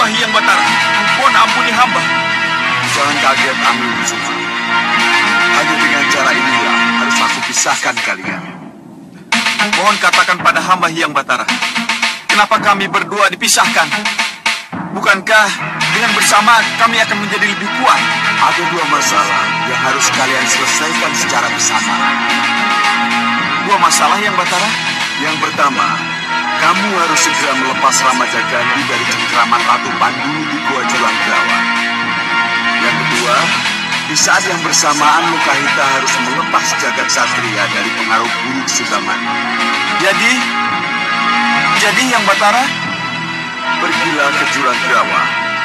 hamba Hyang Batara. Mohon ampuni hamba. Jangan kaget, Angling Kusuma. Hanya dengan cara inilah harus aku pisahkan kalian. Mohon katakan pada hamba Hyang Batara, kenapa kami berdua dipisahkan? Bukankah dengan bersama kami akan menjadi lebih kuat? Ada dua masalah yang harus kalian selesaikan secara bersama. Dua masalah, Hyang Batara? Yang pertama, kamu harus segera melepas Ramajagandhi dari cengkraman Ratu Pandulu di Gua Julangrawa. Yang kedua, di saat yang bersamaan Lokahita harus melepas Jagat Satria dari pengaruh buruk Sudaman. Jadi Hyang Batara, pergilah ke Julangrawa,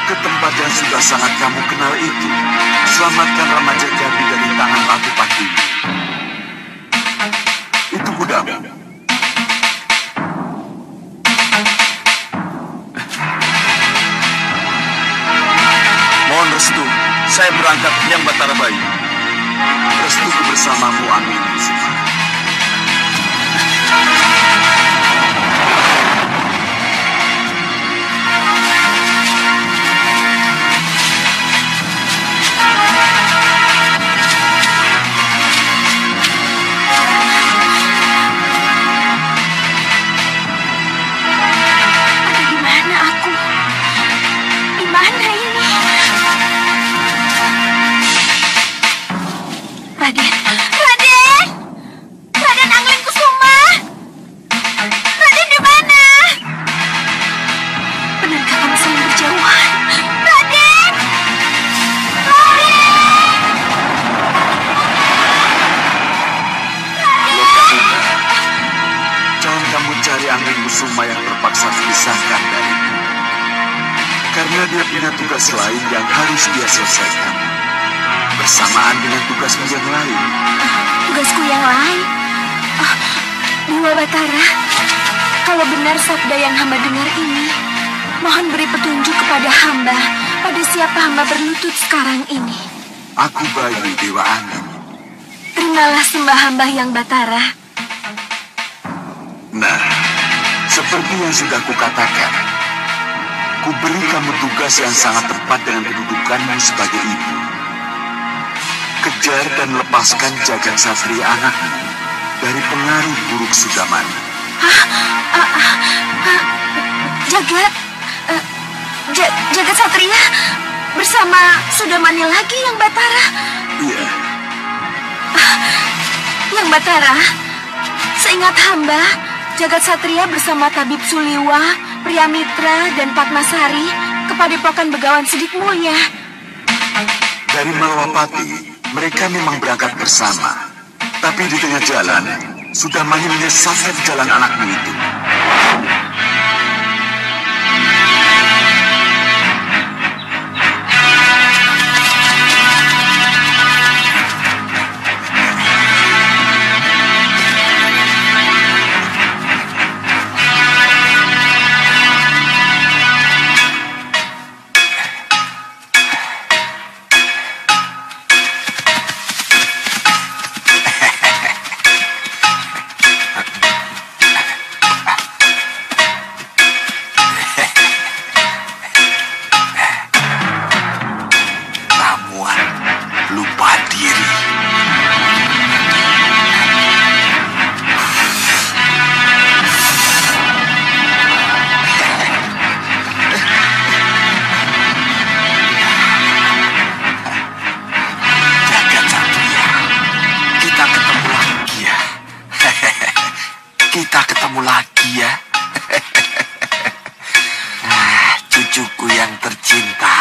ke tempat yang sudah sangat kamu kenal itu. Selamatkan Ramajagandhi dari tangan Ratu Pandulu. Itu budamu. mohon restu. Saya berangkat Hyang Batara Bayu. Restuku bersamamu, Angling Kusuma. Dia punya tugas lain yang harus dia selesaikan bersamaan dengan tugasmu yang lain. Tugasku yang lain? Dewa Batara, kalau benar sabda yang hamba dengar ini, mohon beri petunjuk kepada hamba pada siapa hamba berlutut sekarang ini. Aku Bayu, Dewa Angin. Terimalah sembah hamba Hyang Batara. Nah, seperti yang sudah kukatakan, ku beri kamu tugas yang sangat tepat dengan kedudukanmu sebagai ibu. Kejar dan lepaskan Jagat Satria anakmu dari pengaruh buruk Sudaman. Jagat Satria bersama Sudamannya lagi, Hyang Batara? Iya. Hyang Batara, seingat hamba, Jagat Satria bersama Tabib Suliwa, Priamitra, dan Padmasari kepadepokan Begawan Sidik Mulya. Dari Malawapati, mereka memang berangkat bersama. Tapi di tengah jalan, Sudamani menyesatkan jalan anakmu itu. Cucuku yang tercinta.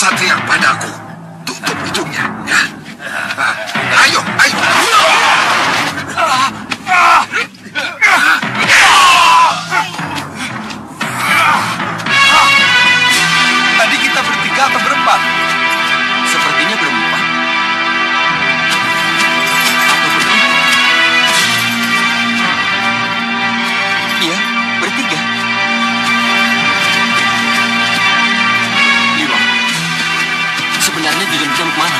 satria padaku. Tutup hidungnya, ya. Ayo, ayo. Tadi kita bertiga atau berempat? Sepertinya berempat. Atau bertiga? Iya, bertiga. Liwa, sebenarnya Dilim-Dilim kemana?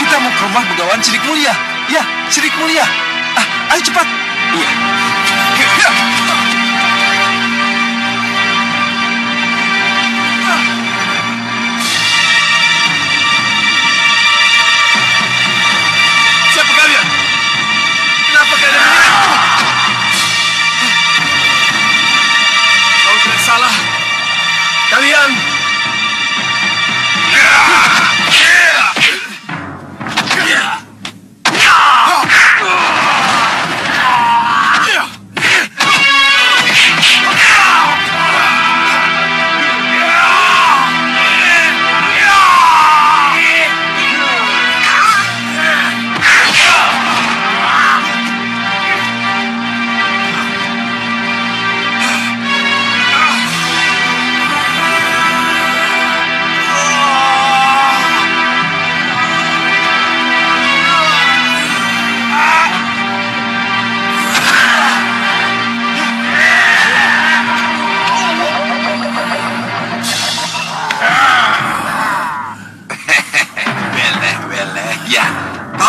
Kita mau ke rumah Begawan Sidik Mulia. Ya, Sidik Mulia. Ayo cepat. Iya. Siapa kalian? Kenapa kalian menyerangku? Kau tidak salah. Kalian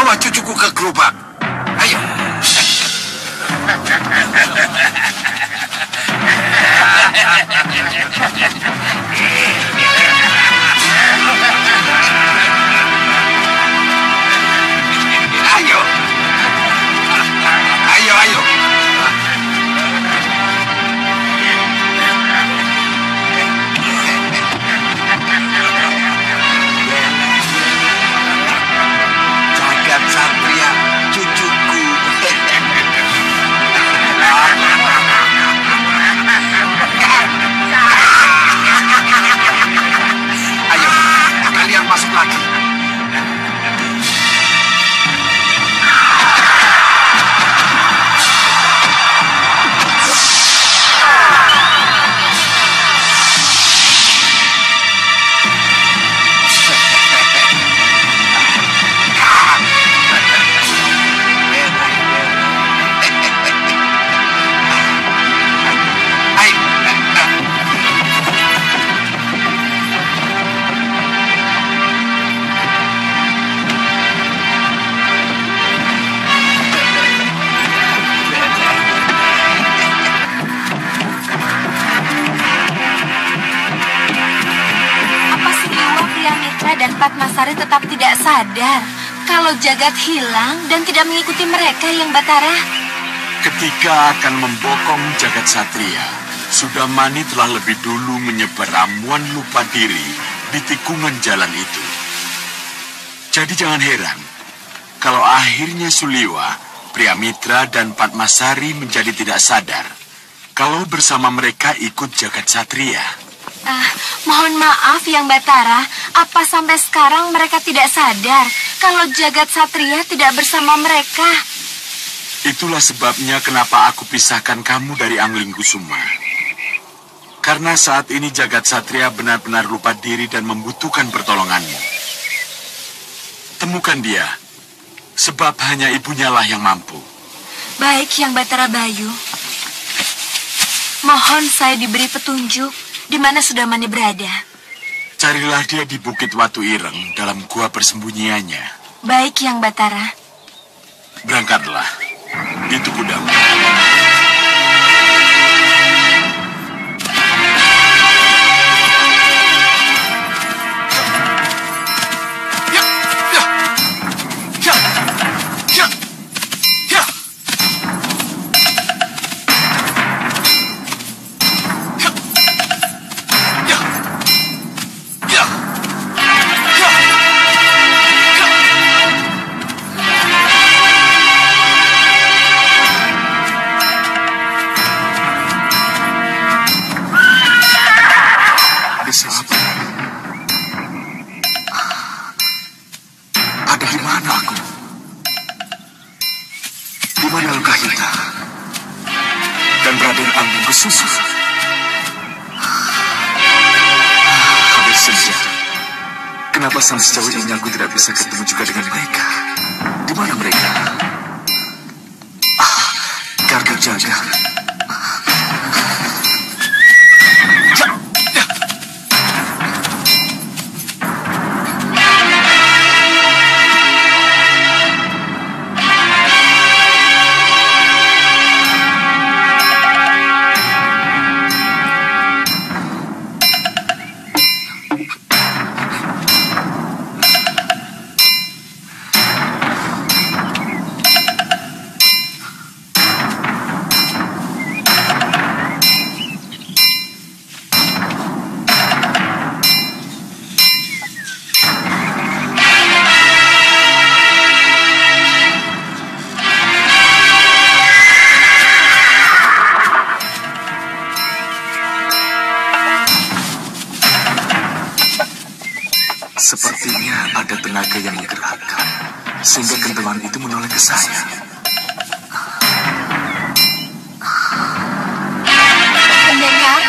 bawa cucuku ke gerobak. Ayo. Ayo. Ayo, ayo. Jagat Satria, cucuku. Ayo, kalian masuk lagi. Dan Padmasari tetap tidak sadar kalau Jagat hilang dan tidak mengikuti mereka, Yang Batara. Ketika akan membokong Jagat Satria, Sudamani telah lebih dulu menyebar ramuan lupa diri di tikungan jalan itu. Jadi jangan heran kalau akhirnya Suliwa, Priamitra, dan Padmasari menjadi tidak sadar kalau bersama mereka ikut Jagat Satria. Mohon maaf, Yang Batara. Apa sampai sekarang mereka tidak sadar kalau Jagat Satria tidak bersama mereka? Itulah sebabnya kenapa aku pisahkan kamu dari Anglingkusuma. Karena saat ini Jagat Satria benar-benar lupa diri dan membutuhkan pertolonganmu. Temukan dia, sebab hanya ibunya lah yang mampu. Baik, Yang Batara Bayu. Mohon saya diberi petunjuk di mana Sudamani berada. Carilah dia di Bukit Watu Ireng dalam gua persembunyiannya. Baik, Yang Batara. Berangkatlah. Itu kudamu. mengalir angin ke susu. Hampir senja. Kenapa sampai sejauh ini aku tidak bisa ketemu juga dengan mereka? Di mana mereka? Garga jaga. Sepertinya ada tenaga yang menggerakkan, sehingga kentongan itu menoleh ke saya. Pendekar?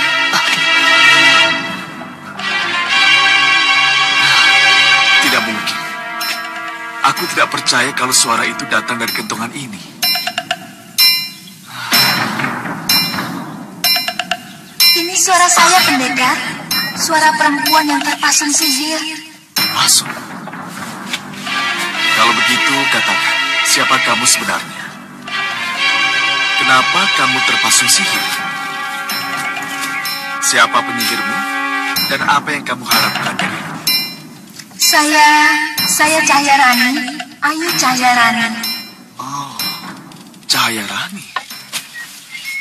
Tidak mungkin. Aku tidak percaya kalau suara itu datang dari kentongan ini. Ini suara saya, pendekar. Suara perempuan yang terpasang sihir. Masuk. Kalau begitu, katakan, siapa kamu sebenarnya? Kenapa kamu terpasung sihir? Siapa penyihirmu? Dan apa yang kamu harapkan dariku? Saya Cahaya Rani, Ayu Cahaya Rani. Oh, Cahaya Rani.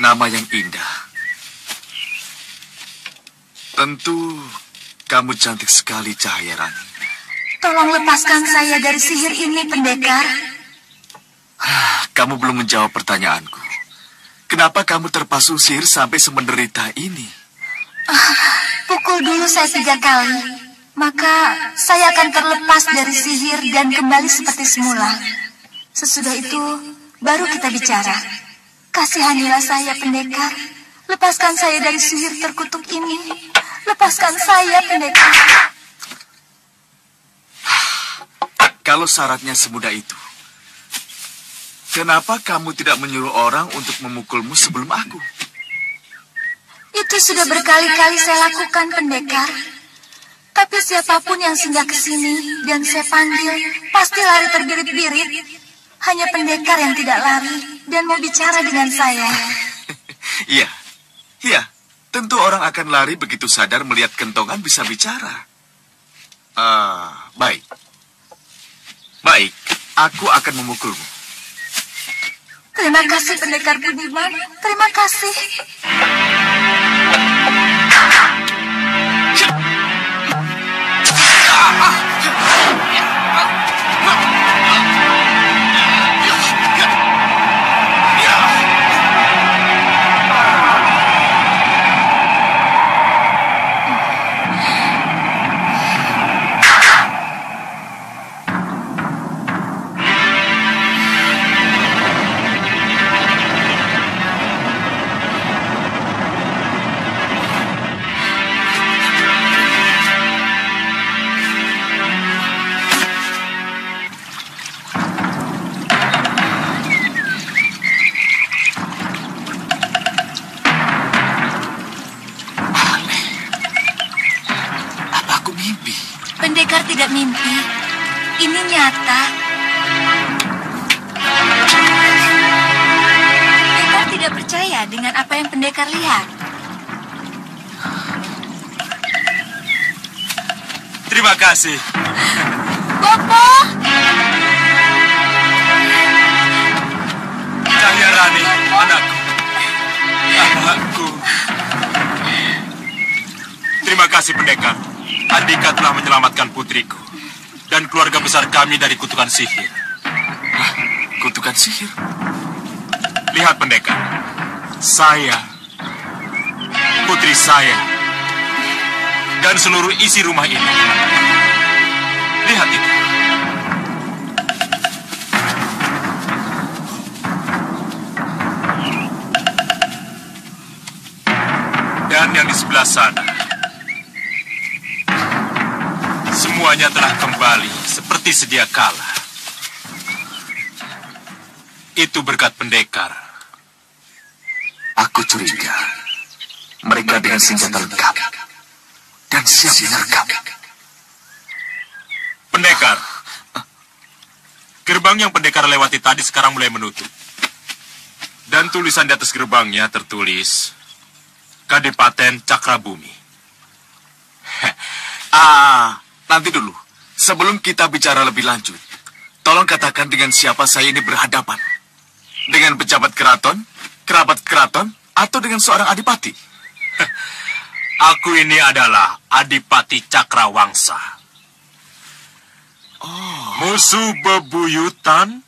Nama yang indah. Tentu kamu cantik sekali, Cahaya Rani. Tolong lepaskan saya dari sihir ini, pendekar. Kamu belum menjawab pertanyaanku. Kenapa kamu terpasung sihir sampai semenderita ini? Pukul dulu saya 3 kali. Maka saya akan terlepas dari sihir dan kembali seperti semula. Sesudah itu, baru kita bicara. Kasihanilah saya, pendekar. Lepaskan saya dari sihir terkutuk ini. Lepaskan saya, pendekar. Kalau syaratnya semudah itu, kenapa kamu tidak menyuruh orang untuk memukulmu sebelum aku? Itu sudah berkali-kali saya lakukan, pendekar. Tapi siapapun yang singgah ke sini dan saya panggil, pasti lari terbirit-birit. Hanya pendekar yang tidak lari dan mau bicara dengan saya. Iya, tentu orang akan lari begitu sadar melihat kentongan bisa bicara. Baik, aku akan memukulmu. Terima kasih, pendekar Budiman. Terima kasih. Pendekar tidak mimpi. Ini nyata. Pendekar tidak percaya dengan apa yang pendekar lihat. Terima kasih. Bopo! Cahaya Rani, anakku. Anakku. Terima kasih, pendekar. Andika telah menyelamatkan putriku dan keluarga besar kami dari kutukan sihir. Kutukan sihir? Lihat, pendekar. Saya, putri saya, dan seluruh isi rumah ini. Lihat itu. Dan yang di sebelah sana, semuanya telah kembali seperti sedia kala. Itu berkat pendekar. Aku curiga mereka dengan senjata lengkap dan siap menyergap. Pendekar, gerbang yang pendekar lewati tadi sekarang mulai menutup. Dan tulisan di atas gerbangnya tertulis Kadipaten Cakrabumi. Nanti dulu. Sebelum kita bicara lebih lanjut, tolong katakan dengan siapa saya ini berhadapan. Dengan pejabat keraton, kerabat keraton, atau dengan seorang adipati? Aku ini adalah Adipati Cakrawangsa. Musuh bebuyutan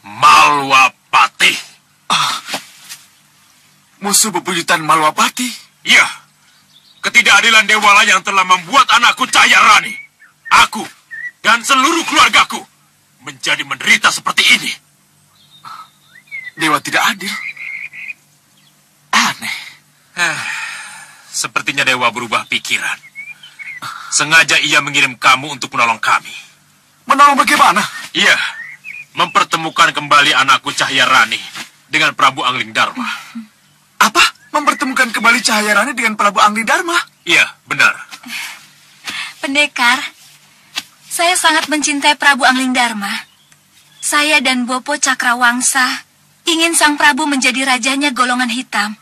Malwapati. Musuh bebuyutan Malwapati? Ya, ketidakadilan Dewala yang telah membuat anakku Cahyarani, aku, dan seluruh keluargaku menjadi menderita seperti ini. Dewa tidak adil. Aneh. Sepertinya Dewa berubah pikiran. Sengaja ia mengirim kamu untuk menolong kami. Menolong bagaimana? Iya, mempertemukan kembali anakku Cahyarani dengan Prabu Angling Dharma. Apa? Mempertemukan kembali Cahyarani dengan Prabu Angling Dharma? Iya, benar. Pendekar, saya sangat mencintai Prabu Angling Dharma. Saya dan Bopo Cakrawangsa ingin sang Prabu menjadi rajanya golongan hitam.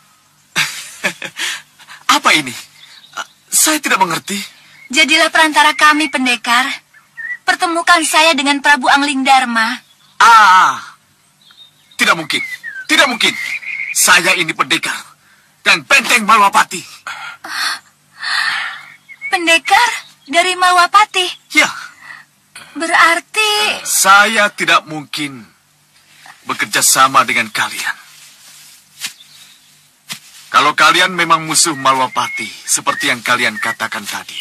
Apa ini? Saya tidak mengerti. Jadilah perantara kami, pendekar. Pertemukan saya dengan Prabu Angling Dharma. Tidak mungkin. Tidak mungkin. Saya ini pendekar dan benteng Malwapati. Pendekar dari Malwapati? Ya. Berarti... Saya tidak mungkin bekerja sama dengan kalian. Kalau kalian memang musuh Malwapati, seperti yang kalian katakan tadi,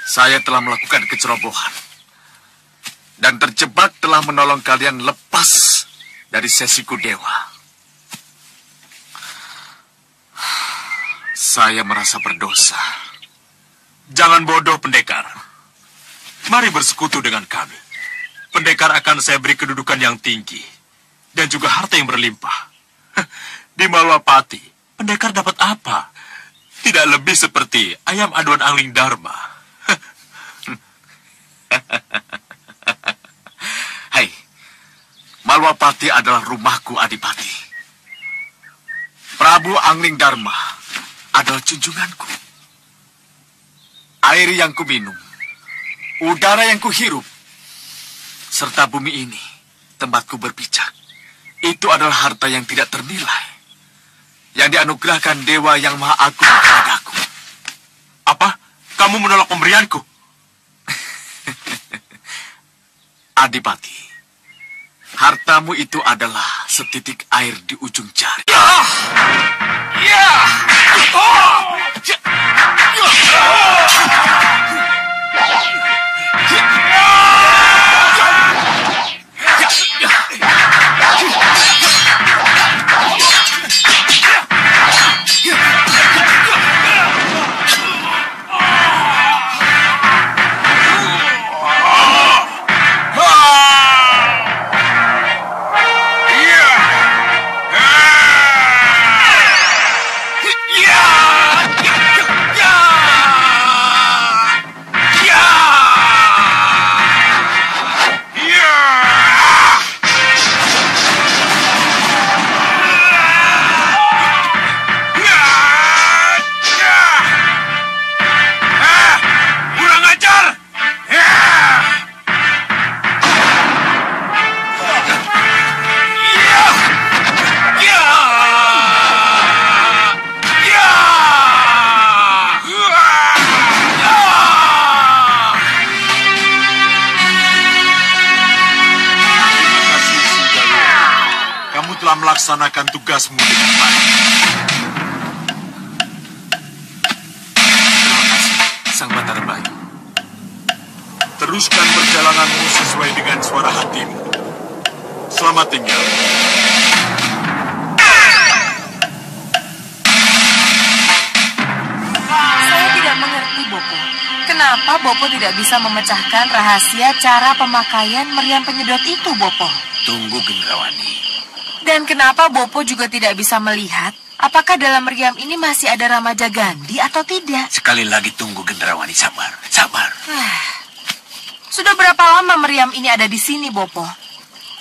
saya telah melakukan kecerobohan dan terjebak telah menolong kalian lepas dari sesiku dewa. Saya merasa berdosa. Jangan bodoh, pendekar. Mari bersekutu dengan kami. Pendekar akan saya beri kedudukan yang tinggi dan juga harta yang berlimpah. Di Malwapati, pendekar dapat apa? Tidak lebih seperti ayam aduan Angling Dharma. Hei, Malwapati adalah rumahku, Adipati. Prabu Angling Dharma adalah junjunganku. Air yang kuminum, udara yang kuhirup, serta bumi ini, tempatku berpijak. Itu adalah harta yang tidak ternilai, yang dianugerahkan Dewa yang Maha Agung kepadaku. Apa? Kamu menolak pemberianku? Adipati, hartamu itu adalah setitik air di ujung jari. Melaksanakan tugasmu dengan baik. Terima kasih, Sang Batara Bayu. Teruskan perjalananmu sesuai dengan suara hatimu. Selamat tinggal. tidak mengerti, Bopo. Kenapa Bopo tidak bisa memecahkan rahasia cara pemakaian meriam penyedot itu, Bopo? Tunggu, Gendrawani. Dan kenapa Bopo juga tidak bisa melihat apakah dalam meriam ini masih ada Ramaja Gandhi atau tidak? Sekali lagi tunggu, Gendrawani. Sabar, sabar. Sudah berapa lama meriam ini ada di sini, Bopo?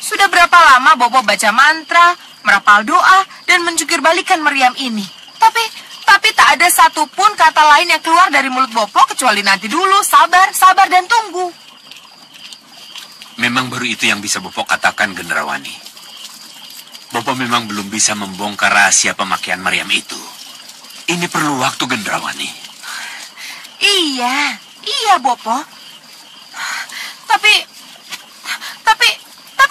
Sudah berapa lama Bopo baca mantra, merapal doa, dan menjungkir balikan meriam ini? Tapi tak ada satupun kata lain yang keluar dari mulut Bopo kecuali nanti dulu, sabar, sabar, dan tunggu. Memang baru itu yang bisa Bopo katakan, Gendrawani. Bopo memang belum bisa membongkar rahasia pemakaian meriam itu. Ini perlu waktu, Gendrawani. Iya, Bopo. Tapi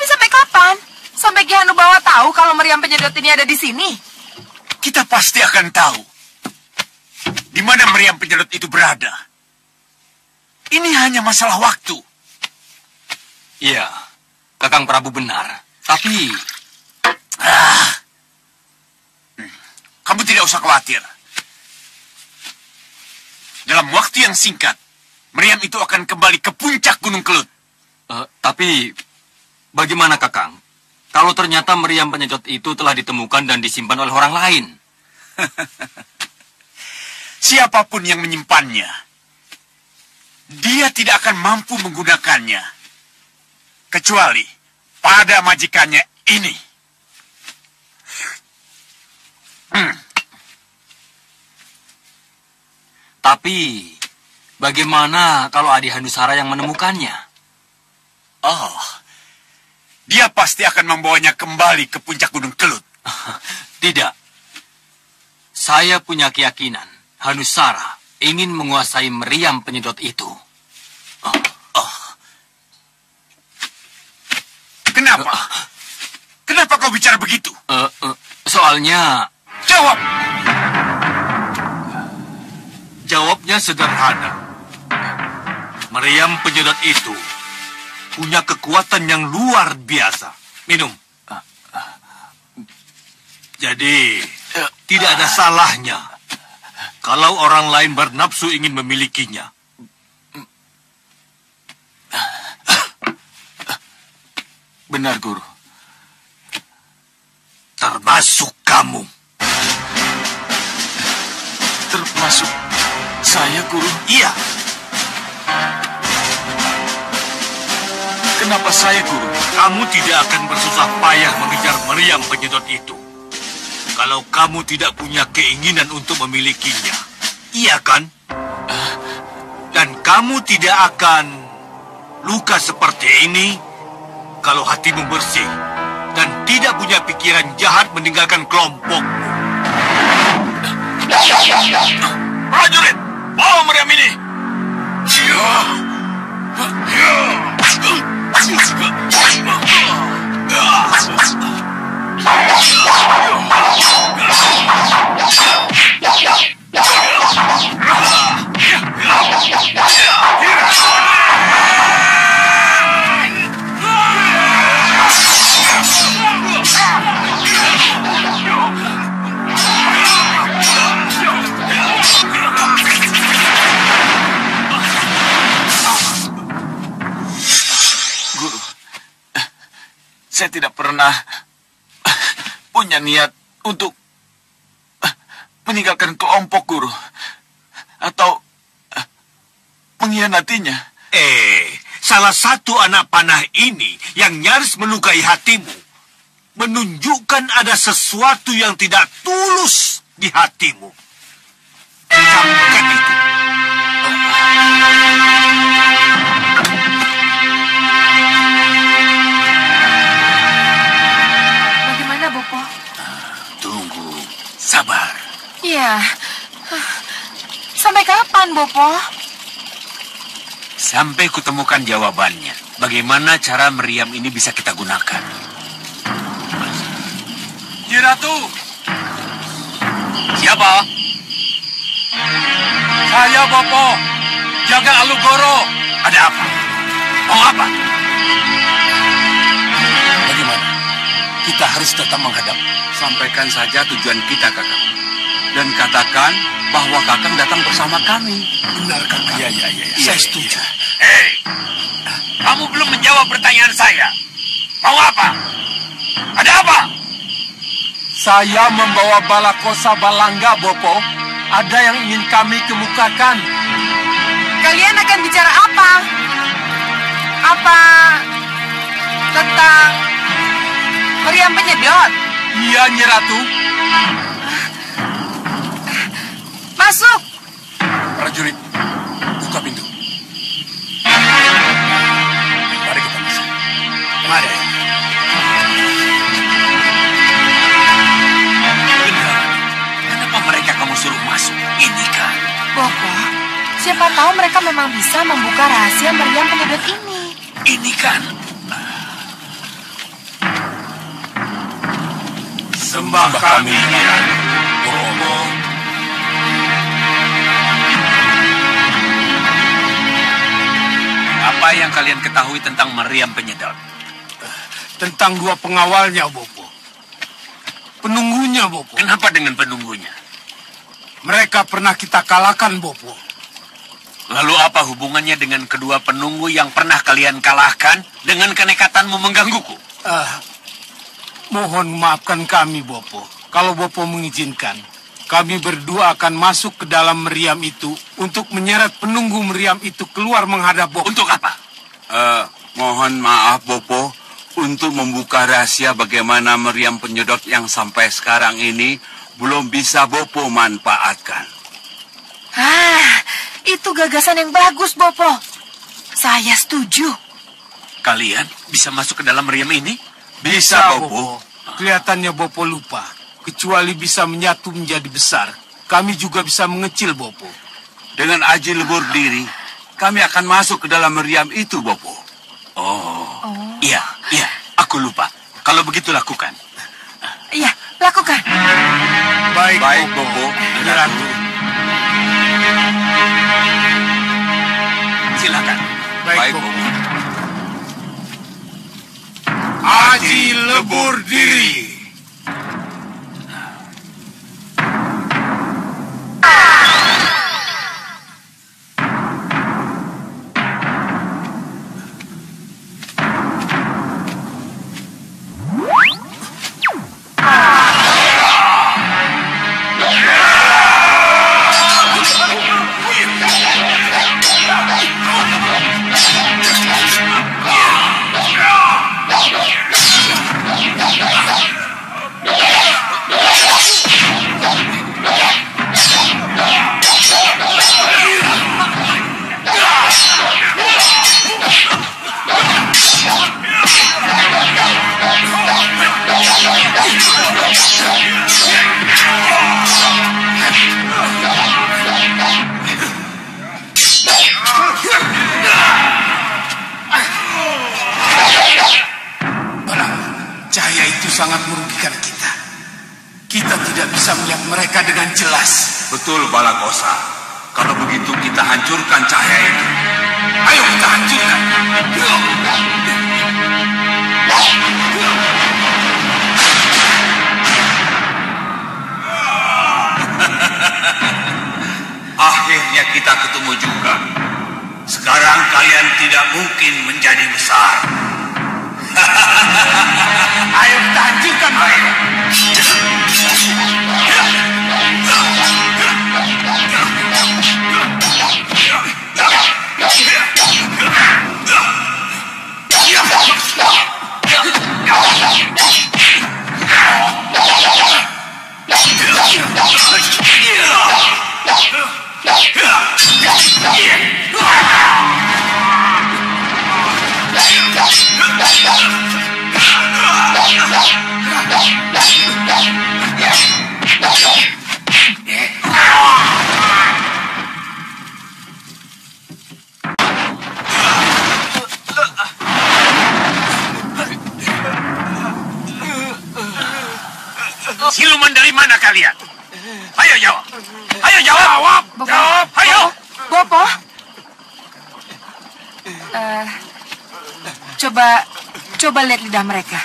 sampai kapan? Sampai Ki Hanubawa tahu kalau meriam penyedot ini ada di sini? Kita pasti akan tahu di mana meriam penyedot itu berada. Ini hanya masalah waktu. Iya, Kakang Prabu benar. Tapi... Kamu tidak usah khawatir. Dalam waktu yang singkat, meriam itu akan kembali ke puncak Gunung Kelut. Tapi bagaimana, Kakang? Kalau ternyata meriam penyedot itu telah ditemukan dan disimpan oleh orang lain? Siapapun yang menyimpannya, dia tidak akan mampu menggunakannya. Kecuali pada majikannya ini. Tapi bagaimana kalau Adi Hanusara yang menemukannya? Oh, dia pasti akan membawanya kembali ke puncak Gunung Kelut. Tidak. Saya punya keyakinan Hanusara ingin menguasai meriam penyedot itu. Kenapa? Kenapa kau bicara begitu? Soalnya... Jawab! Jawabnya sederhana. Meriam penyedot itu punya kekuatan yang luar biasa. Minum. Jadi, tidak ada salahnya kalau orang lain bernafsu ingin memilikinya. Benar, Guru. Termasuk kamu. Termasuk saya, Guru? Iya. Kenapa saya, Guru? Kamu tidak akan bersusah payah mengejar meriam penyedot itu kalau kamu tidak punya keinginan untuk memilikinya. Iya kan? Dan kamu tidak akan luka seperti ini kalau hatimu bersih dan tidak punya pikiran jahat meninggalkan kelompokmu. Prajurit, bawa meriam ini. Guru, saya tidak pernah punya niat untuk meninggalkan kelompok, Guru, atau mengkhianatinya. Salah satu anak panah ini yang nyaris melukai hatimu menunjukkan ada sesuatu yang tidak tulus di hatimu. Camkan itu. Bagaimana, Bopo? Tunggu, sabar. Ya, sampai kapan, Bopo? Sampai kutemukan jawabannya. Bagaimana cara meriam ini bisa kita gunakan? Nyi Ratu, Siapa? saya Bopo, jaga Alugoro. Ada apa? Mau apa? Bagaimana? Kita harus tetap menghadap. Sampaikan saja tujuan kita, Kakak. dan katakan bahwa Kakang datang bersama kami. Benar, Kakang. Iya. Saya setuju. Hei, kamu belum menjawab pertanyaan saya. Mau apa? Ada apa? Saya membawa balakosa balangga, Bopo. Ada yang ingin kami kemukakan. Kalian akan bicara apa? Apa tentang meriam penyedot? Iya, Nyi Ratu. Masuk. Prajurit, buka pintu. Mari kita masuk. Mari. Kenapa mereka kamu suruh masuk? Ini kan. Bopo, siapa tahu mereka memang bisa membuka rahasia meriam penyedot ini. Ini kan. Sembah kami, Bopo. Apa yang kalian ketahui tentang meriam penyedot? Tentang dua pengawalnya, Bopo. Penunggunya, Bopo. Kenapa dengan penunggunya? Mereka pernah kita kalahkan, Bopo. Lalu apa hubungannya dengan kedua penunggu yang pernah kalian kalahkan dengan kenekatanmu menggangguku? Mohon maafkan kami, Bopo. Kalau Bopo mengizinkan, kami berdua akan masuk ke dalam meriam itu untuk menyeret penunggu meriam itu keluar menghadap Bopo. Untuk apa? Mohon maaf, Bopo, untuk membuka rahasia bagaimana meriam penyedot yang sampai sekarang ini belum bisa Bopo manfaatkan. Itu gagasan yang bagus, Bopo. Saya setuju. Kalian bisa masuk ke dalam meriam ini? Bisa, Bopo. Kelihatannya Bopo lupa. Kecuali bisa menyatu menjadi besar, kami juga bisa mengecil, Bopo. Dengan aji lebur diri, kami akan masuk ke dalam meriam itu, Bopo. Iya, aku lupa. Kalau begitu lakukan. Iya, lakukan. Baik, Bopo. Nyi Ratu. Silakan. Baik, Bopo. Aji lebur diri. Cahaya itu sangat merugikan kita. Kita tidak bisa melihat mereka dengan jelas. Betul, Balakosa. Kalau begitu kita hancurkan cahaya itu. Ayo kita hancurkan. Akhirnya kita ketemu juga. Sekarang kalian tidak mungkin menjadi besar. Ayo kita hancurkan mereka. Siluman dari mana kalian? Ayo jawab. Ayo jawab. Jawab. Ayo. Bopo. Coba lihat lidah mereka.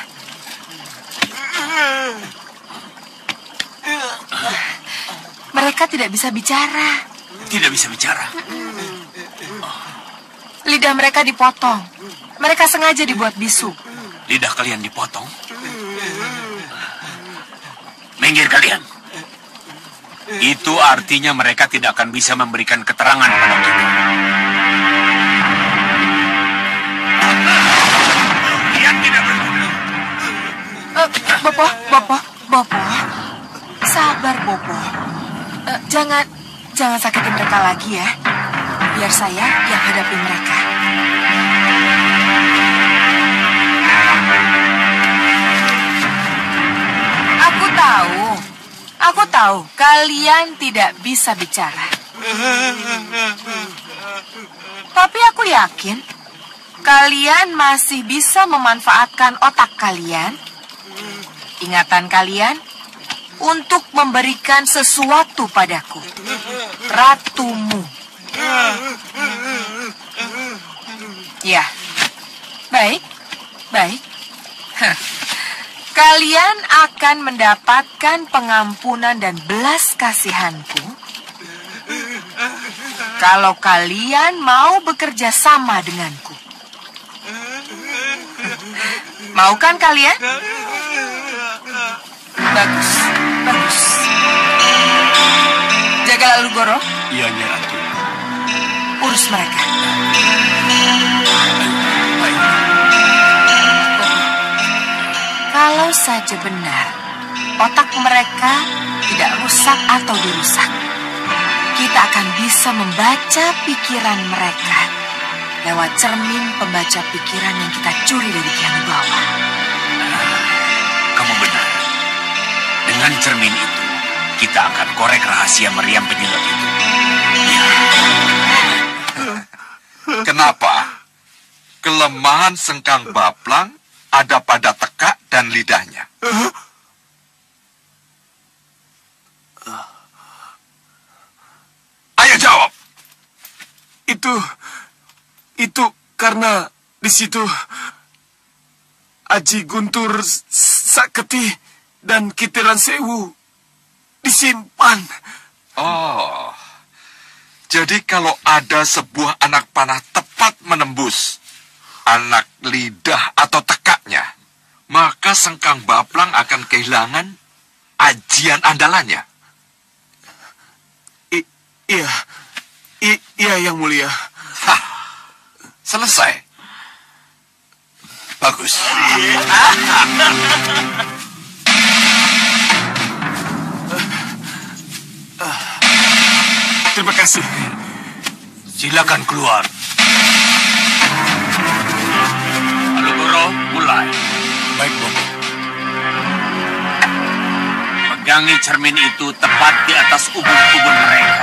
mereka tidak bisa bicara. Tidak bisa bicara. Lidah mereka dipotong. Mereka sengaja dibuat bisu. Lidah kalian dipotong? Minggir kalian. Itu artinya mereka tidak akan bisa memberikan keterangan pada kita. Kalian tidak berguna. Bopo. Sabar, Bopo. Jangan sakitin mereka lagi ya. Biar saya yang hadapi mereka. Aku tahu kalian tidak bisa bicara. Tapi aku yakin kalian masih bisa memanfaatkan otak kalian, ingatan kalian, untuk memberikan sesuatu padaku, ratumu. Ya, baik. Kalian akan mendapatkan pengampunan dan belas kasihanku kalau kalian mau bekerja sama denganku. Mau kan kalian? Bagus. Jaga lalu Goro. Iya, Nyai Ratu. Urus mereka. Kalau saja benar, otak mereka tidak rusak atau dirusak, kita akan bisa membaca pikiran mereka lewat cermin pembaca pikiran yang kita curi dari Kian Bawah. Kamu benar. Dengan cermin itu, kita akan korek rahasia meriam penyedot itu. Ya. Kenapa? Kelemahan Sengkang Baplang ada pada tekak dan lidahnya. Ayo jawab. Itu karena di situ Aji Guntur Saketi dan Kitiran Sewu disimpan. Oh, jadi kalau ada sebuah anak panah tepat menembus anak lidah atau tekaknya, maka Sengkang Baplang akan kehilangan ajian andalannya. Iya, Yang Mulia. Hah, selesai. Bagus. Terima kasih. Silakan keluar. Lalu Goro, mulai. Baik, Bopo. Pegangi cermin itu tepat di atas ubun-ubun mereka.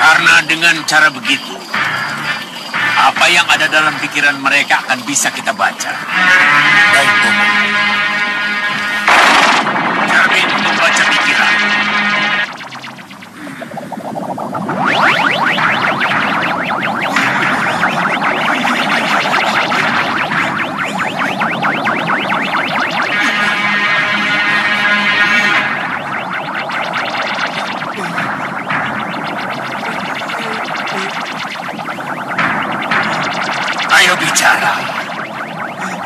Karena dengan cara begitu, apa yang ada dalam pikiran mereka akan bisa kita baca. Baik, Bopo. Cermin membaca pikiran. Ayo bicara.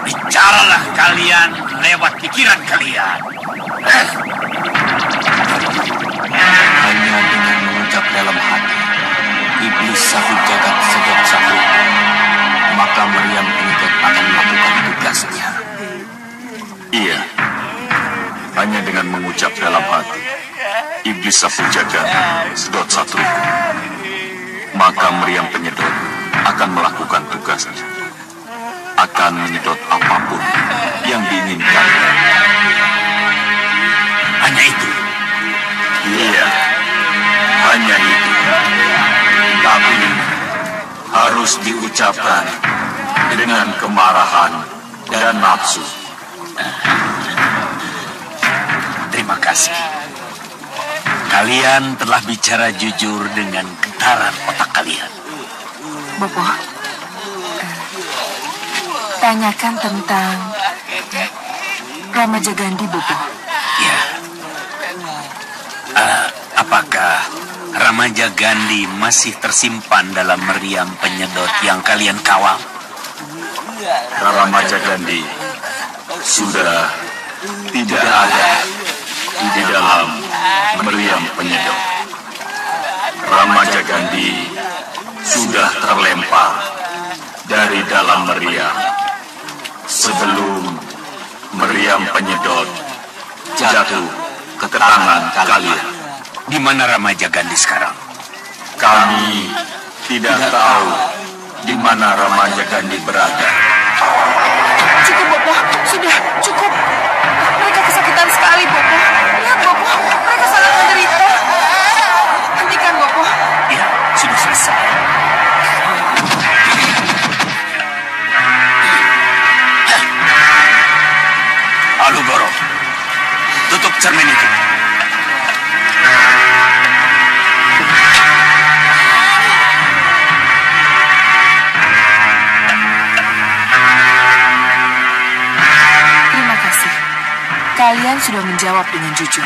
Bicaralah kalian lewat pikiran kalian. Hanya dengan mengucap dalam hati, iblis sahut jagat sedot sahut, maka meriam penyedot akan melakukan tugasnya. Iya, hanya dengan mengucap dalam hati, iblis sapu jagat sedot satu, maka meriam penyedot akan melakukan tugasnya, akan menyedot apapun yang diinginkan. Hanya itu. Iya, hanya itu. Tapi harus diucapkan dengan kemarahan dan nafsu. Terima kasih. Kalian telah bicara jujur dengan getaran otak kalian. Bopo, tanyakan tentang Rama Jagandi, Bopo. Ya, Apakah Ramaja Gandhi masih tersimpan dalam meriam penyedot yang kalian kawal? Ramaja Gandhi sudah tidak ada di dalam meriam penyedot. Ramaja Gandhi sudah terlempar dari dalam meriam sebelum meriam penyedot jatuh ke tangan kalian. Di mana Ramaja Gandhi sekarang? Kami tidak tahu di mana Ramaja Gandhi berada. Cukup, Bopo. Sudah, cukup. Mereka kesakitan sekali, Bopo. Lihat, Bopo. Mereka sangat menderita. Hentikan, Bopo. Ya, sudah selesai. Alu Goro, tutup cermin itu. Terima kasih. Kalian sudah menjawab dengan jujur.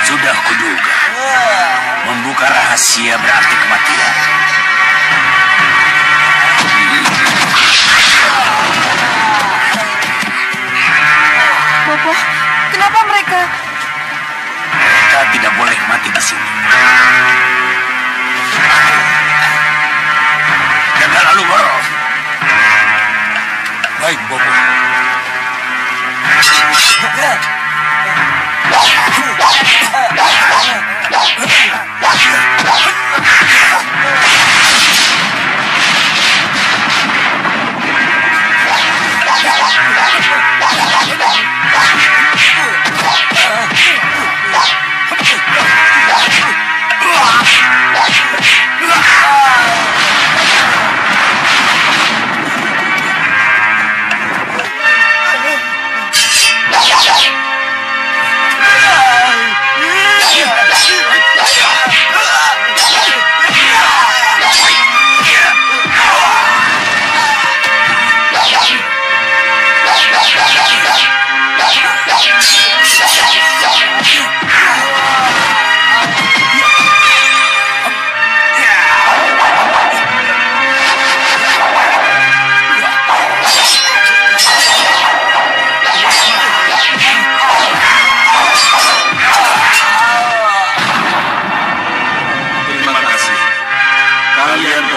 Sudah kuduga. Membuka rahasia berarti kematian. Bopo, kenapa mereka? Mereka tidak boleh mati di sini. Jaga lalu Goro. Baik, Bopo.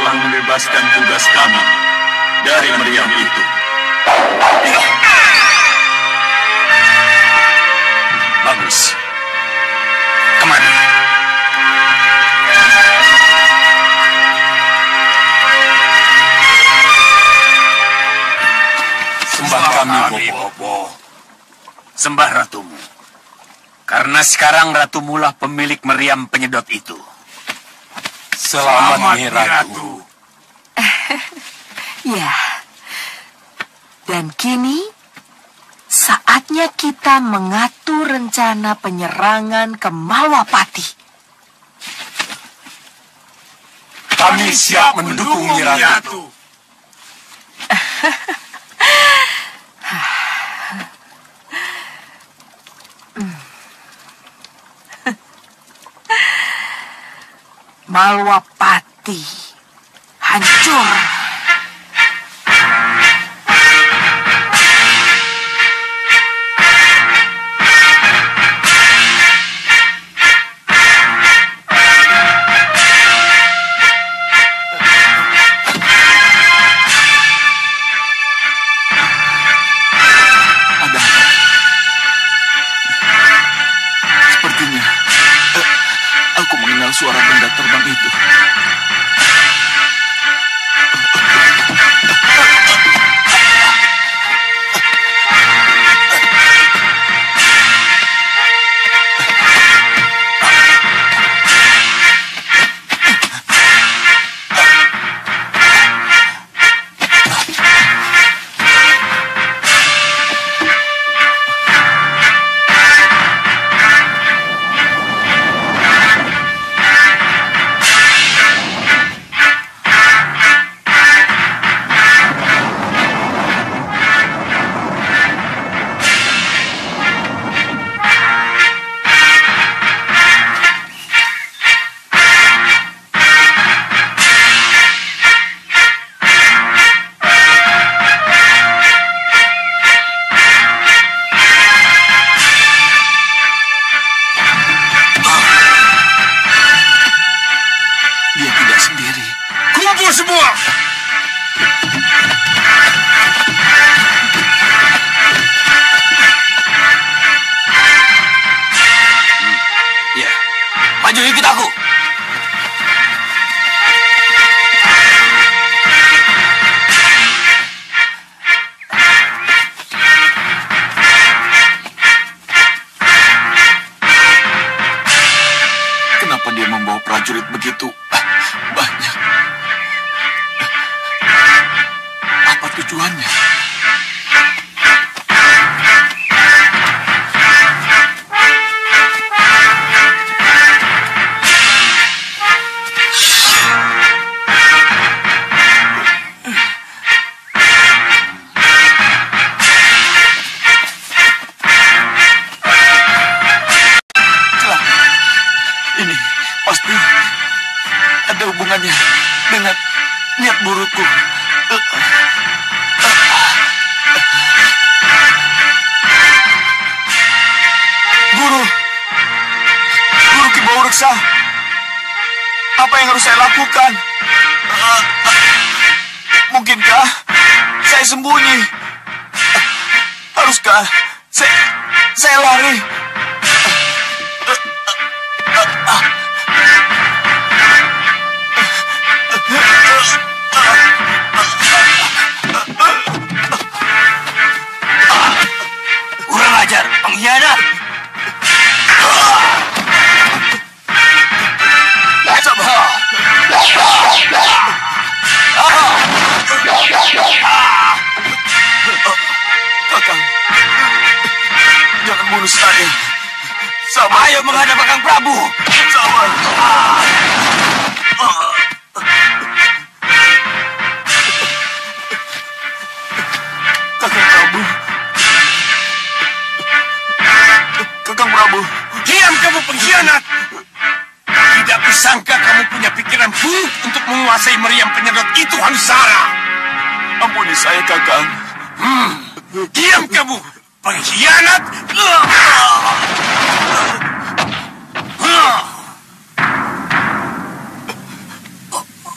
Membebaskan tugas kami dari meriam itu. Bagus. Kemana? Sembah kami, Bopo. Sembah ratumu. Karena sekarang ratumulah pemilik meriam penyedot itu. Selamat, Nyi Ratu. Ya. Dan kini saatnya kita mengatur rencana penyerangan ke Malwapati. Kami siap mendukung Nyi Ratu. Malwapati hancur. Ada apa? Sepertinya aku mengenal suara benda terbang itu. dengan niat burukku. Guru Ki Baureksa, apa yang harus saya lakukan? Mungkinkah saya sembunyi? Haruskah saya lari? Kurang ajar, pengkhianat! Kakang, jangan bunuh saya. Sabar. Ayo menghadap Kakang Prabu. Sabar. Kakang Prabu. Kakang Prabu. Diam kamu pengkhianat! Tidak kusangka kamu punya pikiran buruk untuk menguasai meriam penyedot itu, Hanusara. Ampuni saya, Kakang. Diam kamu, pengkhianat!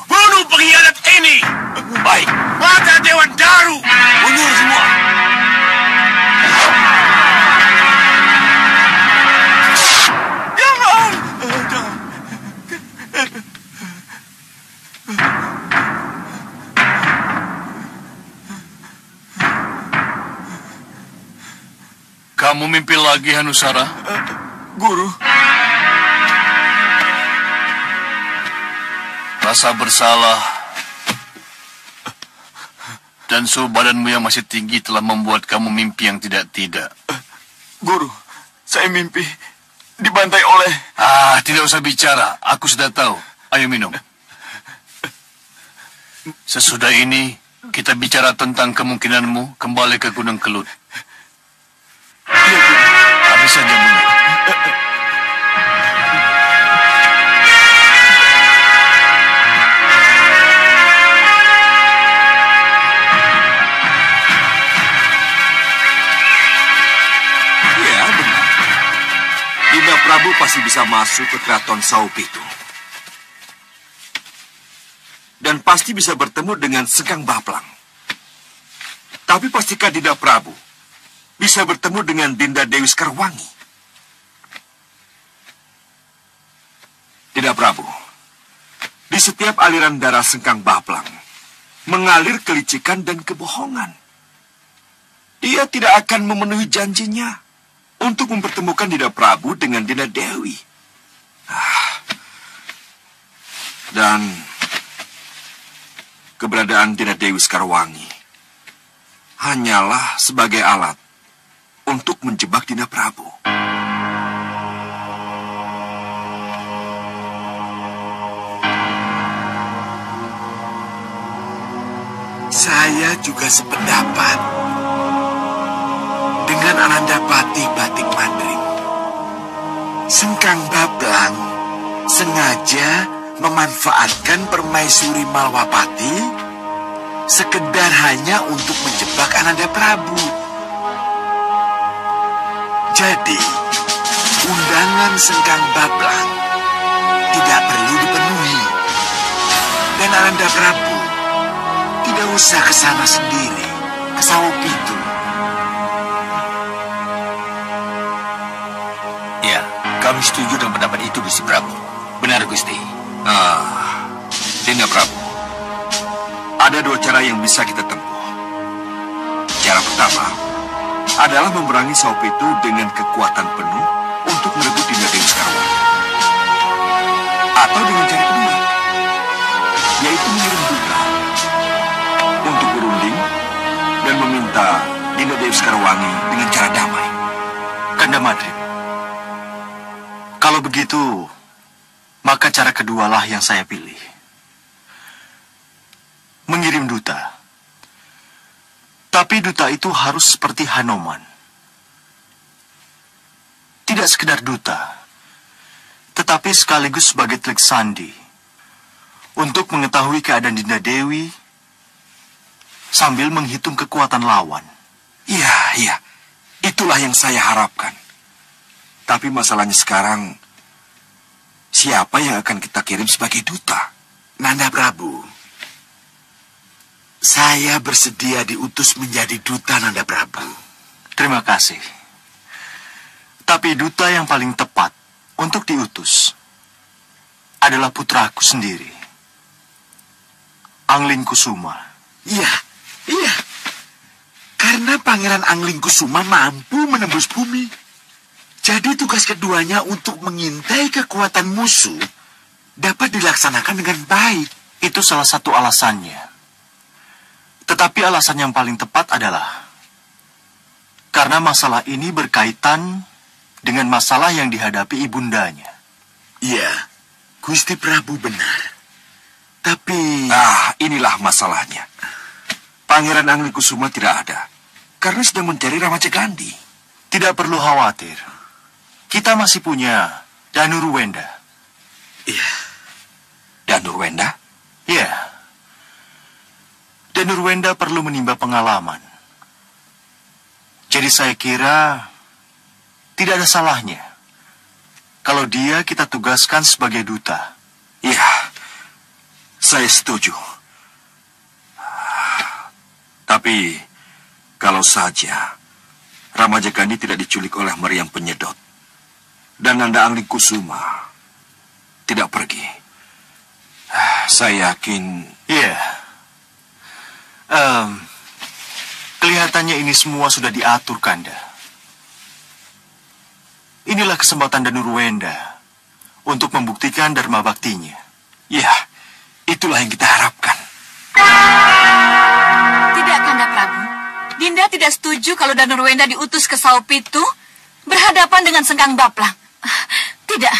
Bunuh pengkhianat ini! Baik, mata Dewan Daru! Bunuh semua! Kamu mimpi lagi, Hanusara? Guru. Rasa bersalah dan suhu badanmu yang masih tinggi telah membuat kamu mimpi yang tidak-tidak. Guru, saya mimpi dibantai oleh... Tidak usah bicara. Aku sudah tahu. Ayo minum. Sesudah ini, kita bicara tentang kemungkinanmu kembali ke Gunung Kelut. Habis saja minum. Ya, benar. Dinda Prabu pasti bisa masuk ke keraton Saupitu. Dan pasti bisa bertemu dengan Sekang Baplang. Tapi pastikan Dinda Prabu bisa bertemu dengan Dinda Dewi Sekarwangi. Dinda Prabu, di setiap aliran darah Sekang Baplang mengalir kelicikan dan kebohongan. Dia tidak akan memenuhi janjinya untuk mempertemukan Dinda Prabu dengan Dinda Dewi. Dan keberadaan Dinda Dewi Sekarwangi hanyalah sebagai alat untuk menjebak Dinda Prabu. Saya juga sependapat dengan Anandapati Batik Mandring. Sekang Baplang sengaja memanfaatkan permaisuri Malwapati sekedar hanya untuk menjebak Ananda Prabu. Jadi, undangan Sekang Baplang tidak perlu dipenuhi. Dan Ananda Prabu tidak usah ke sana sendiri, ke Saupitu. Ya, kami setuju dengan pendapat itu, Gusti Prabu. Benar, Gusti. Dinda Prabu, ada dua cara yang bisa kita tempuh. Cara pertama adalah memerangi Saupitu dengan kekuatan penuh untuk merebut Dinda Dewi Sekarwangi. Atau dengan cara kedua, yaitu mengirim duta untuk berunding dan meminta Dinda Dewi Sekarwangi dengan cara damai. Kanda Madrim, kalau begitu, maka cara kedualah yang saya pilih. Mengirim duta. Tapi duta itu harus seperti Hanoman. Tidak sekedar duta, tetapi sekaligus sebagai telik sandi untuk mengetahui keadaan Dinda Dewi sambil menghitung kekuatan lawan. Iya. Itulah yang saya harapkan. Tapi masalahnya sekarang, siapa yang akan kita kirim sebagai duta? Nanda Prabu, saya bersedia diutus menjadi duta, Nanda Prabu. Terima kasih. Tapi duta yang paling tepat untuk diutus adalah putraku sendiri, Anglingkusuma. Iya. Karena Pangeran Anglingkusuma mampu menembus bumi. Jadi tugas keduanya untuk mengintai kekuatan musuh dapat dilaksanakan dengan baik. Itu salah satu alasannya. Tetapi alasan yang paling tepat adalah karena masalah ini berkaitan dengan masalah yang dihadapi ibundanya. Iya, Gusti Prabu benar. Tapi... inilah masalahnya. Pangeran Anglingkusuma tidak ada, karena sedang mencari Ramajagandhi. Tidak perlu khawatir. Kita masih punya Danurwenda. Iya. Danurwenda? Iya. Danurwenda perlu menimba pengalaman. Jadi saya kira tidak ada salahnya kalau dia kita tugaskan sebagai duta. Iya, saya setuju. Tapi kalau saja Ramajagandhi tidak diculik oleh meriam penyedot dan Nanda Anglingkusuma tidak pergi, saya yakin... Iya. Kelihatannya ini semua sudah diatur, Kanda. Inilah kesempatan Danurwenda untuk membuktikan dharma baktinya. Ya, itulah yang kita harapkan. Tidak, Kanda Prabu. Dinda tidak setuju kalau Danurwenda diutus ke Saupitu berhadapan dengan Sengkang Baplang. Tidak.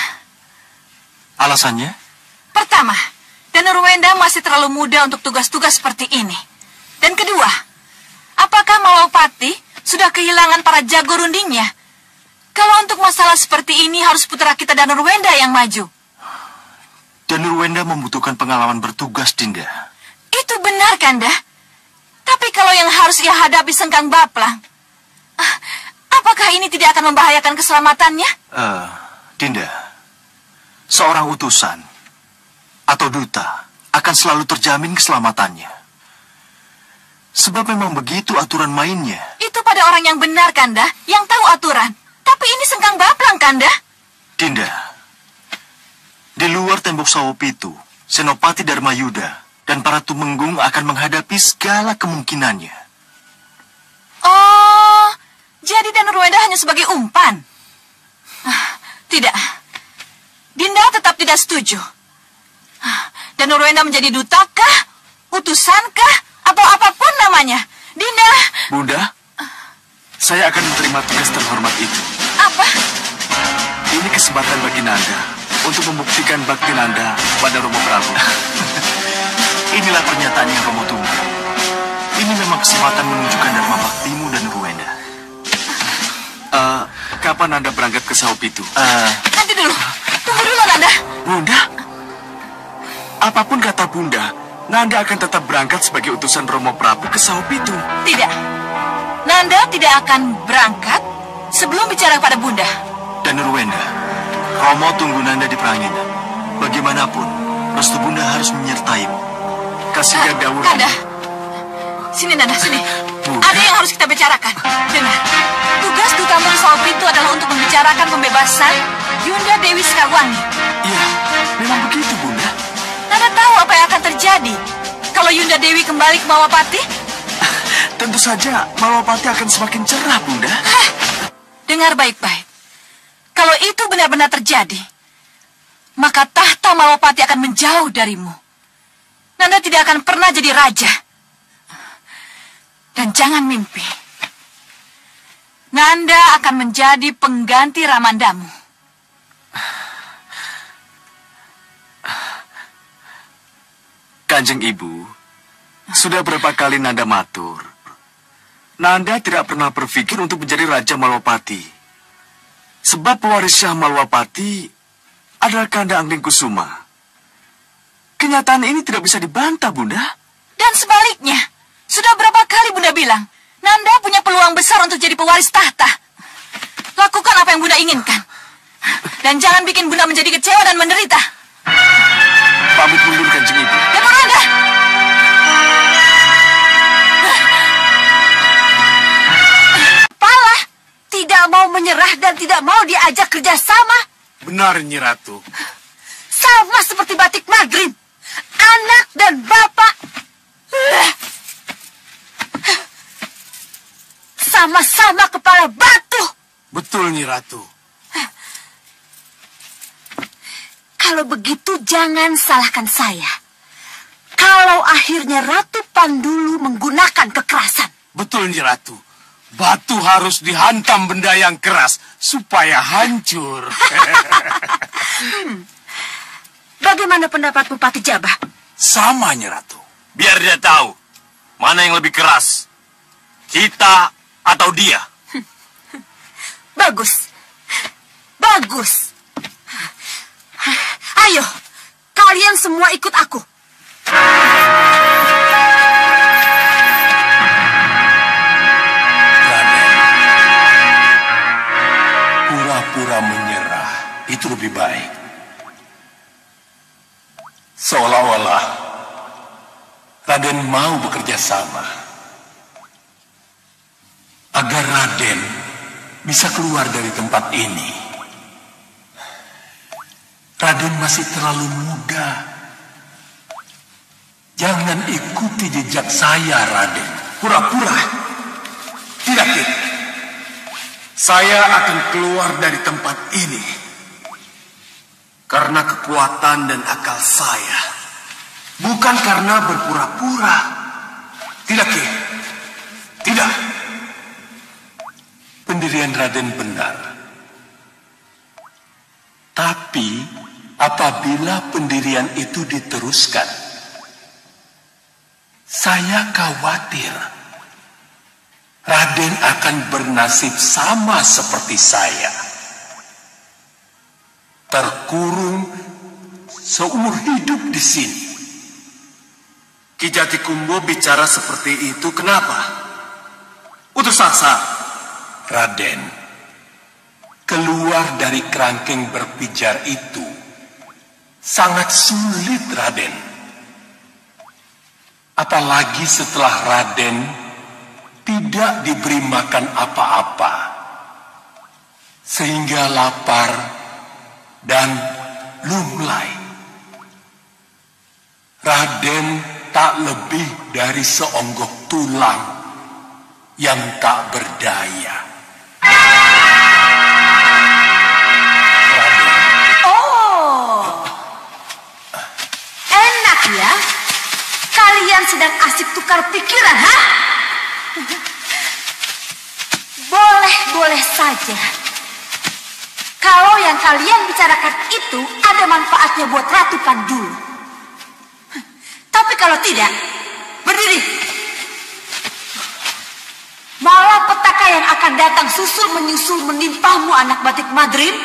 Alasannya? Pertama, Danurwenda masih terlalu muda untuk tugas-tugas seperti ini. Dan kedua, apakah Malawapati sudah kehilangan para jago rundingnya? Kalau untuk masalah seperti ini harus putra kita Danurwenda yang maju. Danurwenda membutuhkan pengalaman bertugas, Dinda. Itu benar, Kanda. Tapi kalau yang harus ia hadapi Sengkang Baplang, apakah ini tidak akan membahayakan keselamatannya? Dinda, seorang utusan atau duta akan selalu terjamin keselamatannya. Sebab memang begitu aturan mainnya. Itu pada orang yang benar, Kanda, yang tahu aturan. Tapi ini Sengkang Baplang, Kanda. Dinda, di luar tembok Saupitu, Senopati Dharmayuda dan para tumenggung akan menghadapi segala kemungkinannya. Oh, jadi Danurwenda hanya sebagai umpan? Tidak. Dinda tetap tidak setuju. Danurwenda menjadi dutakah, utusankah, atau apapun namanya. Dinda. Bunda, saya akan menerima tugas terhormat itu. Apa? Ini kesempatan bagi Nanda untuk membuktikan bakti Nanda pada Romo Prabu. Inilah pernyataan yang Romo tunggu. Ini memang kesempatan menunjukkan dharma baktimu dan Ruwenda. Kapan Nanda berangkat ke Saupitu? Nanti dulu. Tunggu dulu, Nanda. Bunda? Apapun kata Bunda, Nanda akan tetap berangkat sebagai utusan Romo Prabu ke Saupitu. Tidak. Nanda tidak akan berangkat sebelum bicara pada Bunda. Dan Ruwenda, Romo tunggu Nanda di Pranginan. Bagaimanapun, restu Bunda harus menyertaimu. Kasihkan Dawu. Nanda. Sini, Nanda, sini. Ada yang harus kita bicarakan. Dengar. Tugas Dutamu ke Saupitu adalah untuk membicarakan pembebasan Yunda Dewi Sekarwangi. Iya, memang begitu, Bunda. Nanda tahu apa yang akan terjadi kalau Yunda Dewi kembali ke Malawapati? Tentu saja Malawapati akan semakin cerah, Bunda. Dengar baik-baik. Kalau itu benar-benar terjadi, maka tahta Malawapati akan menjauh darimu. Nanda tidak akan pernah jadi raja. Dan jangan mimpi. Nanda akan menjadi pengganti Ramandamu. Kanjeng Ibu, sudah berapa kali Nanda matur. Nanda tidak pernah berpikir untuk menjadi Raja Malawapati. Sebab pewaris Syah Malawapati adalah Kanda Anglingkusuma. Kenyataan ini tidak bisa dibantah, Bunda. Dan sebaliknya, sudah berapa kali Bunda bilang, Nanda punya peluang besar untuk jadi pewaris tahta. Lakukan apa yang Bunda inginkan. Dan jangan bikin Bunda menjadi kecewa dan menderita. Pamit mundur, Kanjeng Ibu. Demon Nanda! Pala tidak mau menyerah dan tidak mau diajak kerjasama. Benar, Nyi Ratu. Sama seperti Batik Madrim. Anak dan bapak. Sama-sama kepala batu. Betul, Nyi Ratu. Kalau begitu jangan salahkan saya. Kalau akhirnya Ratu Pandulu menggunakan kekerasan. Betul, Nyi Ratu. Batu harus dihantam benda yang keras supaya hancur. Bagaimana pendapat Bupati Jabah? Sama, Nyi Ratu. Biar dia tahu mana yang lebih keras. Kita atau dia. Bagus. Bagus. Ayo, kalian semua ikut aku. Pura-pura menyerah itu lebih baik. Seolah-olah Raden mau bekerja sama agar Raden bisa keluar dari tempat ini. Raden masih terlalu muda. Jangan ikuti jejak saya, Raden. Pura-pura. Tidak, Ki. Saya akan keluar dari tempat ini karena kekuatan dan akal saya, bukan karena berpura-pura. Tidak, Ki. Tidak. Pendirian Raden benar. Tapi apabila pendirian itu diteruskan, saya khawatir Raden akan bernasib sama seperti saya. Terkurung seumur hidup di sini. Ki Jatikumbo bicara seperti itu kenapa? Utus Saksa. Raden, keluar dari kerangkeng berpijar itu sangat sulit, Raden. Apalagi setelah Raden tidak diberi makan apa-apa, sehingga lapar dan lunglai. Raden tak lebih dari seonggok tulang yang tak berdaya. Ya, kalian sedang asik tukar pikiran, ha? Boleh saja. Kalau yang kalian bicarakan itu ada manfaatnya buat Ratu Pandulu. Tapi kalau tidak, berdiri. Malapetaka yang akan datang susul menyusul menimpamu, anak Batik Madrim.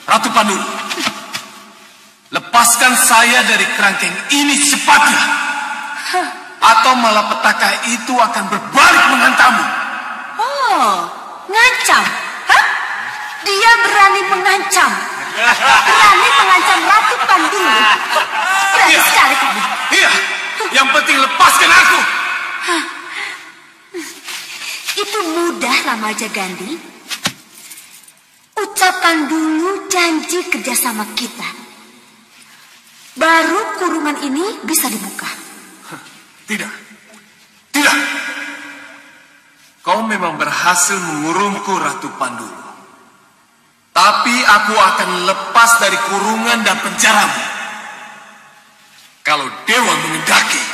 Ratu Pandulu, lepaskan saya dari kerangkeng ini cepatnya. Atau malapetaka itu akan berbalik menghantammu. Oh, ngancam? Hah? Dia berani mengancam. Berani mengancam Ratu Pandulu. Berani sekali kamu. Iya, yang penting lepaskan aku. Itu mudah, Ramaja Gandhi. Ucapkan dulu janji kerjasama kita. Baru kurungan ini bisa dibuka. Tidak. Tidak. Kau memang berhasil mengurungku, Ratu Pandulu. Tapi aku akan lepas dari kurungan dan penjaramu kalau Dewa mengendaki.